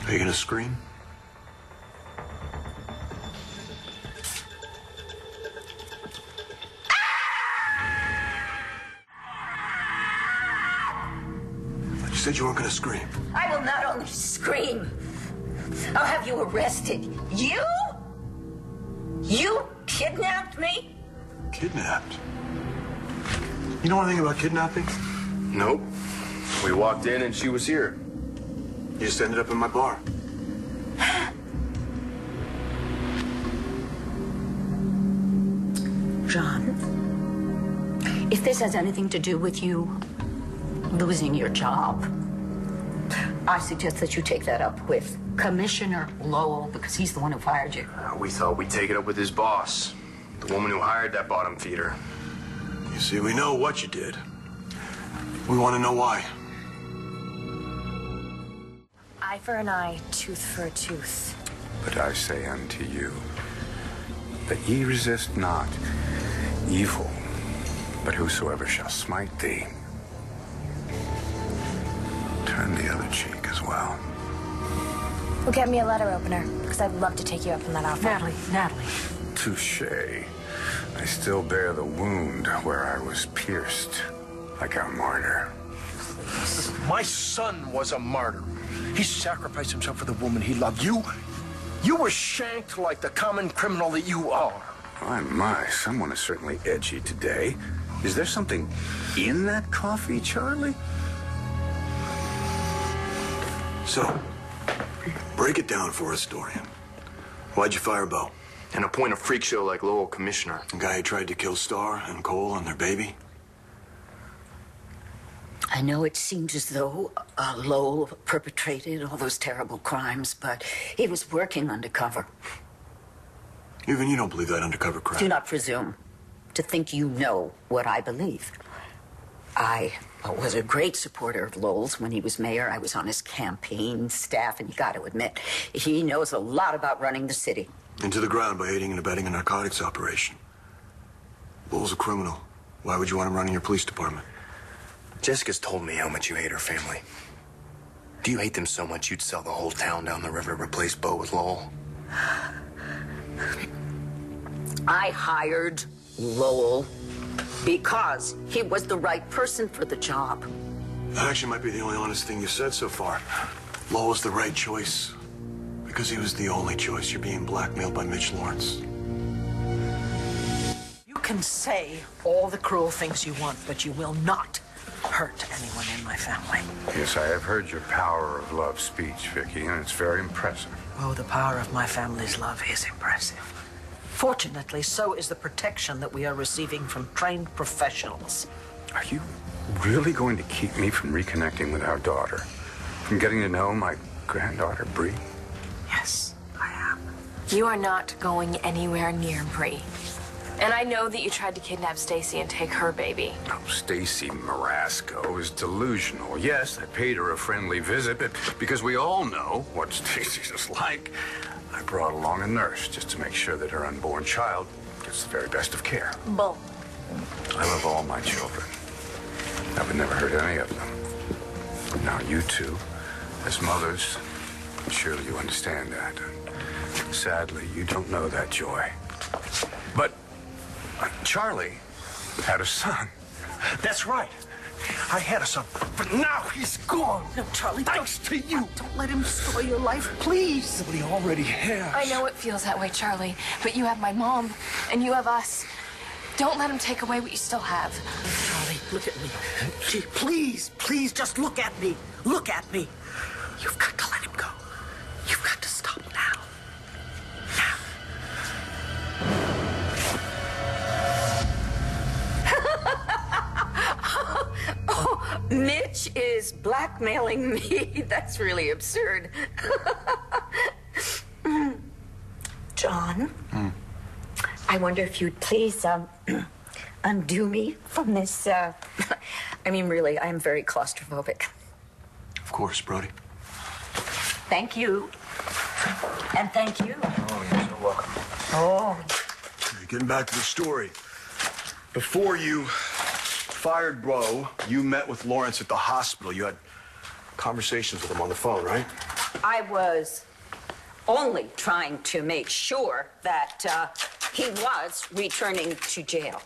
Are you gonna scream? You said you weren't gonna scream. I will not only scream, I'll have you arrested. You? You kidnapped me? Kidnapped? You know anything about kidnapping? Nope. We walked in and she was here. You just ended up in my bar. John, if this has anything to do with you losing your job, I suggest that you take that up with Commissioner Lowell, because he's the one who fired you. We thought we'd take it up with his boss, the woman who hired that bottom feeder. You see, we know what you did. We want to know why. Eye for an eye, tooth for a tooth. But I say unto you, that ye resist not evil, but whosoever shall smite thee, turn the other cheek as well. Well, get me a letter opener, because I'd love to take you up on that offer. Natalie. Touché. I still bear the wound where I was pierced, like a martyr. My son was a martyr. He sacrificed himself for the woman he loved. You were shanked like the common criminal that you are. My, someone is certainly edgy today. Is there something in that coffee, Charlie? So, break it down for us, Dorian. Why'd you fire Bo? And appoint a freak show like Lowell commissioner. The guy who tried to kill Star and Cole and their baby? I know it seems as though Lowell perpetrated all those terrible crimes, but he was working undercover. Even you don't believe that undercover crap. Do not presume to think you know what I believe. I was a great supporter of Lowell's when he was mayor. I was on his campaign staff, and you got to admit, he knows a lot about running the city. Into the ground by aiding and abetting a narcotics operation. Lowell's a criminal. Why would you want him running your police department? Jessica's told me how much you hate her family. Do you hate them so much you'd sell the whole town down the river to replace Bo with Lowell? I hired Lowell because he was the right person for the job. That actually might be the only honest thing you've said so far. Lowell's the right choice because he was the only choice. You're being blackmailed by Mitch Lawrence. You can say all the cruel things you want, but you will not hurt anyone in my family. Yes, I have heard your power of love speech, Viki, and it's very impressive. Oh, the power of my family's love is impressive. Fortunately, so is the protection that we are receiving from trained professionals. Are you really going to keep me from reconnecting with our daughter? From getting to know my granddaughter, Bree? Yes, I am. You are not going anywhere near Bree. And I know that you tried to kidnap Stacy and take her baby. Oh, Stacy Marasco is delusional. Yes, I paid her a friendly visit, but because we all know what Stacy's is like, I brought along a nurse just to make sure that her unborn child gets the very best of care. Bull. I love all my children. I would never hurt any of them. Now, you two, as mothers, surely you understand that. Sadly, you don't know that joy. But Charlie had a son. That's right. I had a son, but now he's gone. No, Charlie, thanks to you. Don't let him destroy your life, please. But he already has. I know it feels that way, Charlie, but you have my mom, and you have us. Don't let him take away what you still have. Charlie, look at me. Gee, please, just look at me. Look at me. You've got to let him go. You've got to stop now. Now. Oh, Mitch is blackmailing me. That's really absurd. John, I wonder if you'd please undo me from this. I mean, really, I'm very claustrophobic. Of course, Brody. Thank you. And thank you. Oh, you're so welcome. Oh. Getting back to the story. Before you fired Bo, you met with Lawrence at the hospital. You had conversations with him on the phone, right? I was only trying to make sure that he was returning to jail.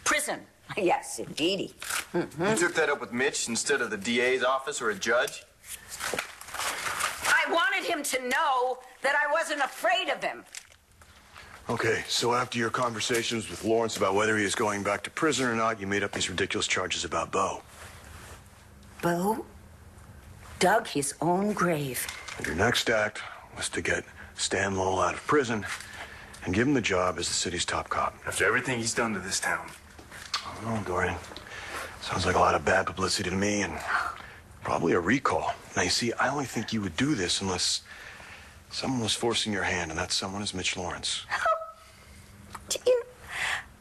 Prison. Yes, indeedy. Mm-hmm. You took that up with Mitch instead of the DA's office or a judge? I wanted him to know that I wasn't afraid of him. Okay, so after your conversations with Lawrence about whether he is going back to prison or not, you made up these ridiculous charges about Bo. Bo dug his own grave. And your next act was to get Stan Lowell out of prison and give him the job as the city's top cop. After everything he's done to this town. I don't know, Dorian. Sounds like a lot of bad publicity to me and probably a recall. Now, you see, I only think you would do this unless someone was forcing your hand, and that someone is Mitch Lawrence.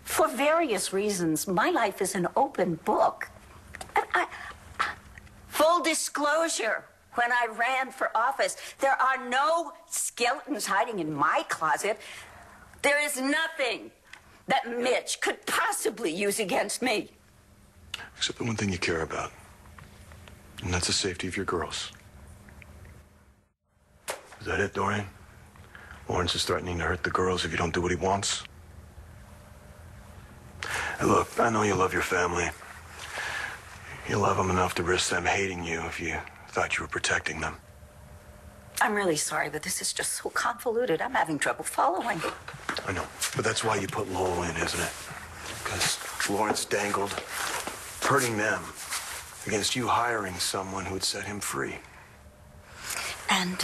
For various reasons, my life is an open book. Full disclosure, when I ran for office, there are no skeletons hiding in my closet. There is nothing that Mitch could possibly use against me. Except the one thing you care about, and that's the safety of your girls. Is that it, Dorian? Lawrence is threatening to hurt the girls if you don't do what he wants? Hey, look, I know you love your family. You love them enough to risk them hating you if you thought you were protecting them. I'm really sorry, but this is just so convoluted. I'm having trouble following. I know, but that's why you put Lowell in, isn't it? Because Lawrence dangled hurting them against you hiring someone who would set him free. And,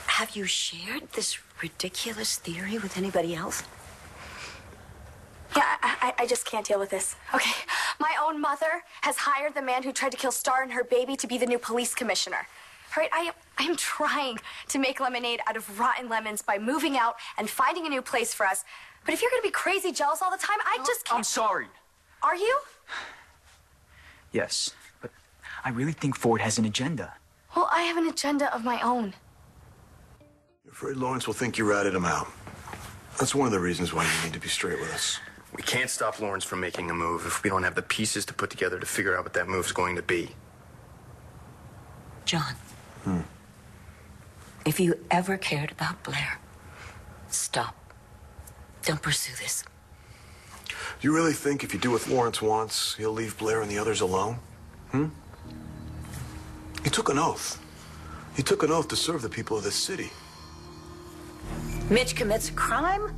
have you shared this ridiculous theory with anybody else? Yeah, I just can't deal with this. Okay, my own mother has hired the man who tried to kill Star and her baby to be the new police commissioner. All right, I am trying to make lemonade out of rotten lemons by moving out and finding a new place for us. But if you're gonna be crazy jealous all the time, I just can't. I'm sorry. Are you? Yes, but I really think Ford has an agenda. Well, I have an agenda of my own. You're afraid Lawrence will think you ratted him out. That's one of the reasons why you need to be straight with us. We can't stop Lawrence from making a move if we don't have the pieces to put together to figure out what that move's going to be. John. If you ever cared about Blair, stop. Don't pursue this. Do you really think if you do what Lawrence wants, he'll leave Blair and the others alone? He took an oath. He took an oath to serve the people of this city. Mitch commits a crime?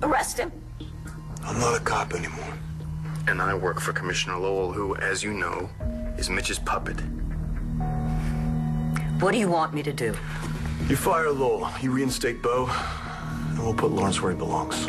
Arrest him. I'm not a cop anymore. And I work for Commissioner Lowell, who, as you know, is Mitch's puppet. What do you want me to do? You fire Lowell, you reinstate Bo, and we'll put Lawrence where he belongs.